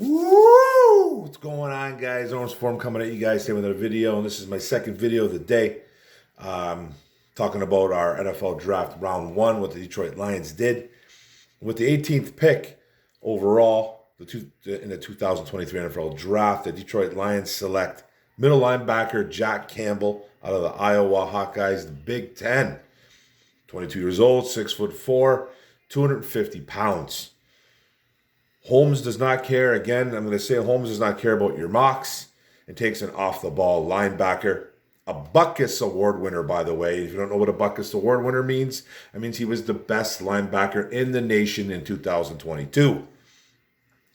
Woo! What's going on, guys? Orange Form coming at you guys today with another video, and this is my second video of the day. Talking about our NFL draft round one, what the Detroit Lions did with the 18th pick overall in the 2023 NFL draft. The Detroit Lions select middle linebacker Jack Campbell out of the Iowa Hawkeyes, the Big Ten. 22 years old, 6'4", 250 pounds. Holmes does not care. Again, I'm going to say Holmes does not care about your mocks and takes an off-the-ball linebacker. A Butkus Award winner, by the way. If you don't know what a Butkus Award winner means, it means he was the best linebacker in the nation in 2022.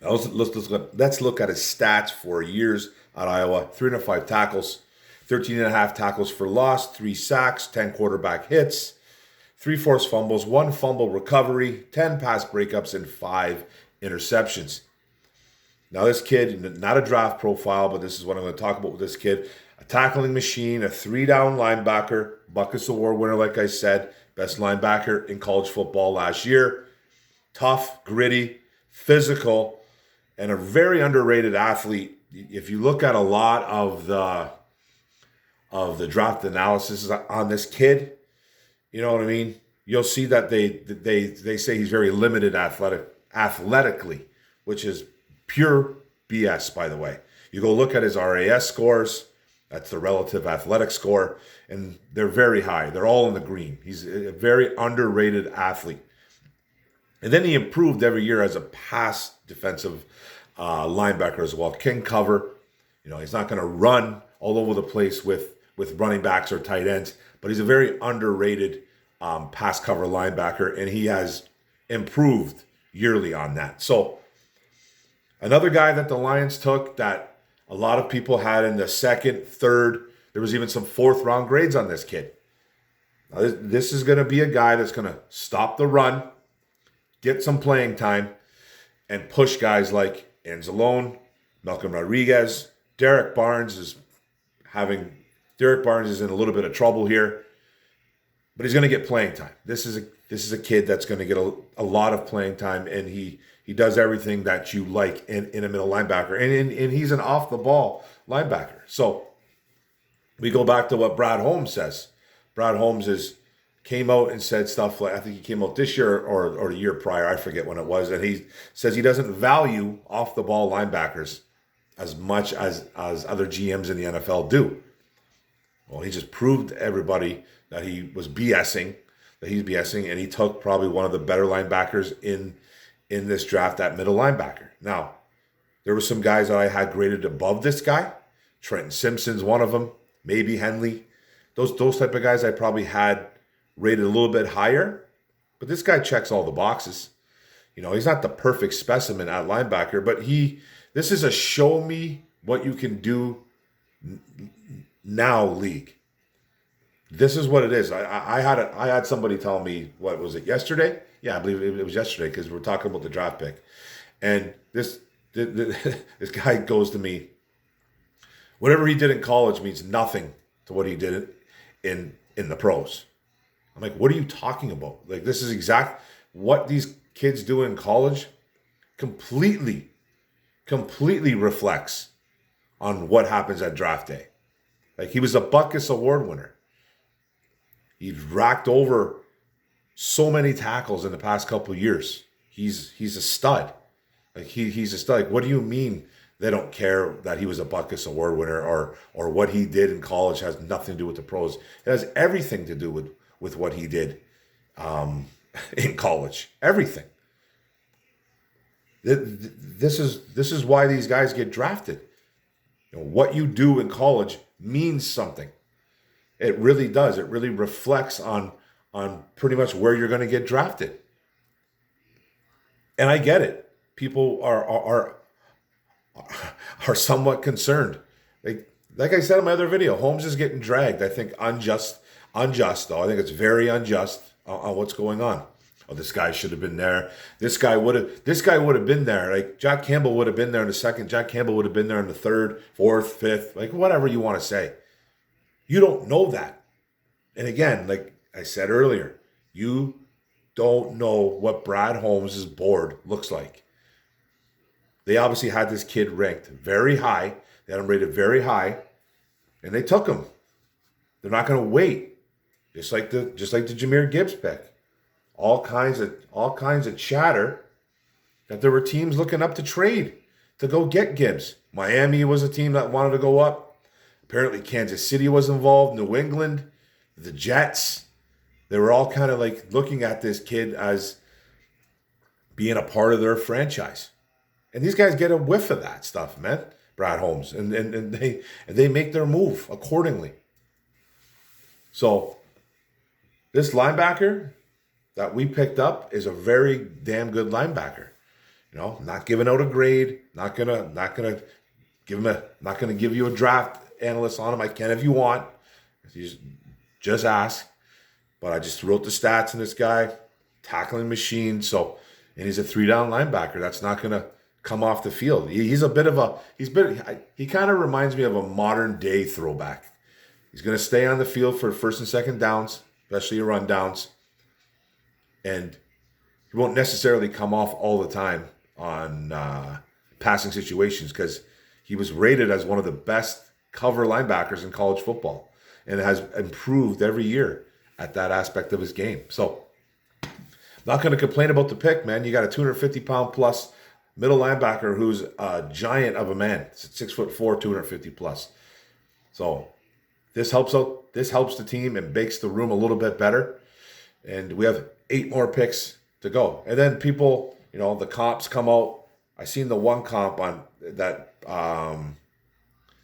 Now let's look at his stats for years at Iowa. 305 tackles, 13 and a half tackles for loss, 3 sacks, 10 quarterback hits, 3 forced fumbles, 1 fumble recovery, 10 pass breakups, and 5 interceptions. Now this kid, not a draft profile, but this is what I'm going to talk about with this kid. A tackling machine, a 3-down linebacker, Butkus Award winner, like I said, best linebacker in college football last year. Tough, gritty, physical, and a very underrated athlete. If you look at a lot of the draft analysis on this kid, you know what I mean? You'll see that they say he's very limited athletically, which is pure BS, by the way. You go look at his RAS scores, that's the relative athletic score, and they're very high. They're all in the green. He's a very underrated athlete. And then he improved every year as a pass defensive linebacker as well. Can cover. You know, he's not going to run all over the place with running backs or tight ends, but he's a very underrated pass cover linebacker, and he has improved yearly on that. So another guy that the Lions took that a lot of people had in the second, third, there was even some 4th round grades on this kid. Now, this is going to be a guy that's going to stop the run, get some playing time, and push guys like Anzalone, Malcolm Rodriguez. Derek Barnes is in a little bit of trouble here, but he's going to get playing time. This is a kid that's going to get a lot of playing time, and he does everything that you like in a middle linebacker, and he's an off-the-ball linebacker. So we go back to what Brad Holmes says. Brad Holmes came out and said stuff like, I think he came out this year or the year prior, I forget when it was, and he says he doesn't value off-the-ball linebackers as much as other GMs in the NFL do. Well, he just proved to everybody that he was BSing, and he took probably one of the better linebackers in this draft at middle linebacker. Now, there were some guys that I had graded above this guy. Trenton Simpson's one of them, maybe Henley. Those type of guys I probably had rated a little bit higher, but this guy checks all the boxes. You know, he's not the perfect specimen at linebacker, but this is a show me what you can do now league. This is what it is. I had somebody tell me, what was it, yesterday? Yeah, I believe it was yesterday, because we're talking about the draft pick. And this guy goes to me, whatever he did in college means nothing to what he did in the pros. I'm like, what are you talking about? Like, this is exact what these kids do in college completely reflects on what happens at draft day. Like, he was a Butkus Award winner. He's racked over so many tackles in the past couple of years. He's a stud. Like, he's a stud. Like, what do you mean they don't care that he was a Butkus Award winner, or what he did in college has nothing to do with the pros? It has everything to do with what he did in college. Everything. This is why these guys get drafted. You know, what you do in college means something. It really does. It really reflects on pretty much where you're going to get drafted. And I get it. People are somewhat concerned. Like I said in my other video, Holmes is getting dragged. I think unjust though. I think it's very unjust on what's going on. Oh, this guy should have been there. This guy would have been there. Like, Jack Campbell would have been there in the second. Jack Campbell would have been there in the third, fourth, fifth, like whatever you want to say. You don't know that. And again, like I said earlier, you don't know what Brad Holmes' board looks like. They obviously had this kid ranked very high. They had him rated very high, and they took him. They're not going to wait. Just like the Jahmyr Gibbs pick. All kinds of chatter that there were teams looking up to trade to go get Gibbs. Miami was a team that wanted to go up. Apparently Kansas City was involved, New England, the Jets. They were all kind of like looking at this kid as being a part of their franchise. And these guys get a whiff of that stuff, man. Brad Holmes. And they make their move accordingly. So this linebacker that we picked up is a very damn good linebacker. You know, not giving out a grade, not gonna give you a draft analyst on him. I can if you want. Just ask. But I just threw out the stats in this guy, tackling machine. So, and he's a 3-down linebacker. That's not gonna come off the field. He kind of reminds me of a modern day throwback. He's gonna stay on the field for first and second downs, especially your run downs. And he won't necessarily come off all the time on passing situations because he was rated as one of the best cover linebackers in college football and has improved every year at that aspect of his game. So, not going to complain about the pick, man. You got a 250-pound plus middle linebacker who's a giant of a man. It's 6'4", 250 plus. So, this helps out. This helps the team and makes the room a little bit better. And we have 8 more picks to go. And then people, you know, the comps come out. I seen the one comp on that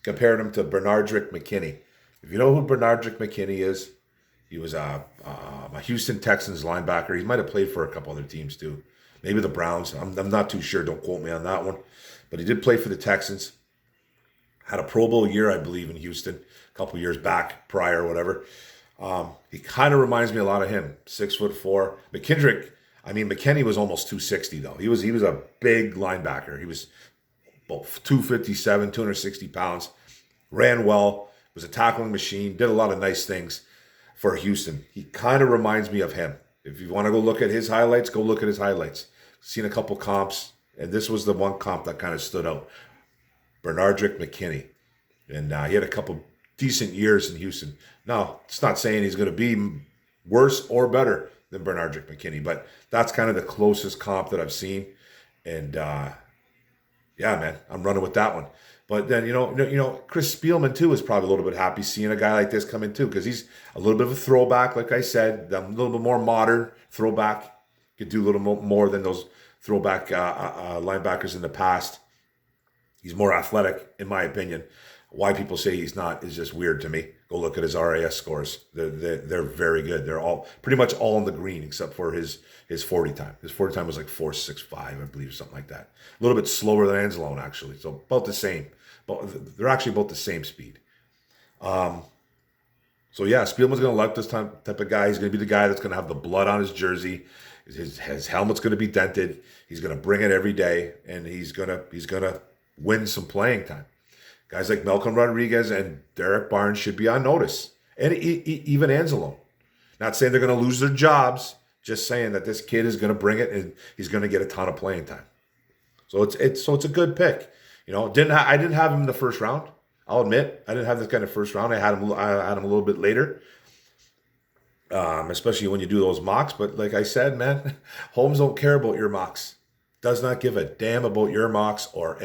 compared him to Bernardrick McKinney. If you know who Bernardrick McKinney is, he was a Houston Texans linebacker. He might have played for a couple other teams too. Maybe the Browns. I'm not too sure. Don't quote me on that one. But he did play for the Texans. Had a Pro Bowl year, I believe, in Houston a couple years back, prior, whatever. He kind of reminds me a lot of him. 6'4". McKinney was almost 260 though. He was a big linebacker. He was about 257, 260 pounds. Ran well. Was a tackling machine. Did a lot of nice things for Houston. He kind of reminds me of him. If you want to go look at his highlights, go look at his highlights. Seen a couple comps, and this was the one comp that kind of stood out. Bernardrick McKinney. And he had a couple decent years in Houston. Now, it's not saying he's going to be worse or better than Bernardrick McKinney, but that's kind of the closest comp that I've seen. And yeah, man, I'm running with that one. But then, you know, Chris Spielman too is probably a little bit happy seeing a guy like this come in too, because he's a little bit of a throwback, like I said, a little bit more modern throwback. Could do a little more than those throwback linebackers in the past. He's more athletic, in my opinion. Why people say he's not is just weird to me. Go look at his RAS scores. They're very good. They're all pretty much all in the green except for his 40 time. His 40 time was like 4.65, I believe, or something like that. A little bit slower than Anzalone, actually. So about the same. But they're actually about the same speed. So yeah, Spielman's going to like this type of guy. He's going to be the guy that's going to have the blood on his jersey. His helmet's going to be dented. He's going to bring it every day, and he's going to win some playing time. Guys like Malcolm Rodriguez and Derek Barnes should be on notice, and even Anzalone. Not saying they're going to lose their jobs, just saying that this kid is going to bring it, and he's going to get a ton of playing time. So it's a good pick. You know, I didn't have him in the first round. I'll admit I didn't have this kind of first round. I had him a little bit later, especially when you do those mocks. But like I said, man, Holmes don't care about your mocks. Does not give a damn about your mocks or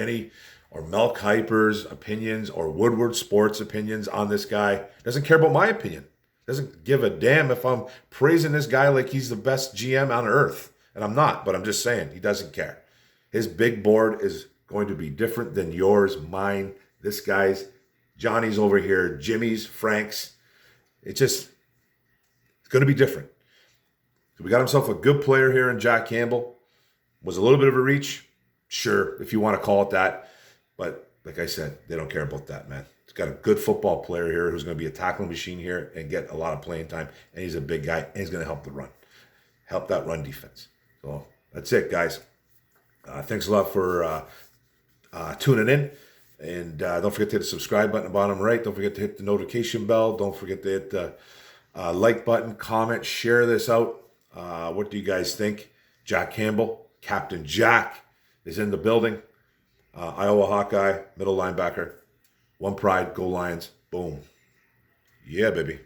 Mel Kiper's opinions or Woodward Sports opinions on this guy. Doesn't care about my opinion. Doesn't give a damn if I'm praising this guy like he's the best GM on earth. And I'm not, but I'm just saying he doesn't care. His big board is going to be different than yours, mine, this guy's, Johnny's over here, Jimmy's, Frank's. It's going to be different. So we got himself a good player here in Jack Campbell. Was a little bit of a reach. Sure, if you want to call it that. But like I said, they don't care about that, man. He's got a good football player here who's going to be a tackling machine here and get a lot of playing time. And he's a big guy, and he's going to help that run defense. So that's it, guys. Thanks a lot for tuning in. And don't forget to hit the subscribe button at the bottom right. Don't forget to hit the notification bell. Don't forget to hit the like button, comment, share this out. What do you guys think? Jack Campbell, Captain Jack, is in the building. Iowa Hawkeye, middle linebacker. One pride, go Lions. Boom. Yeah, baby.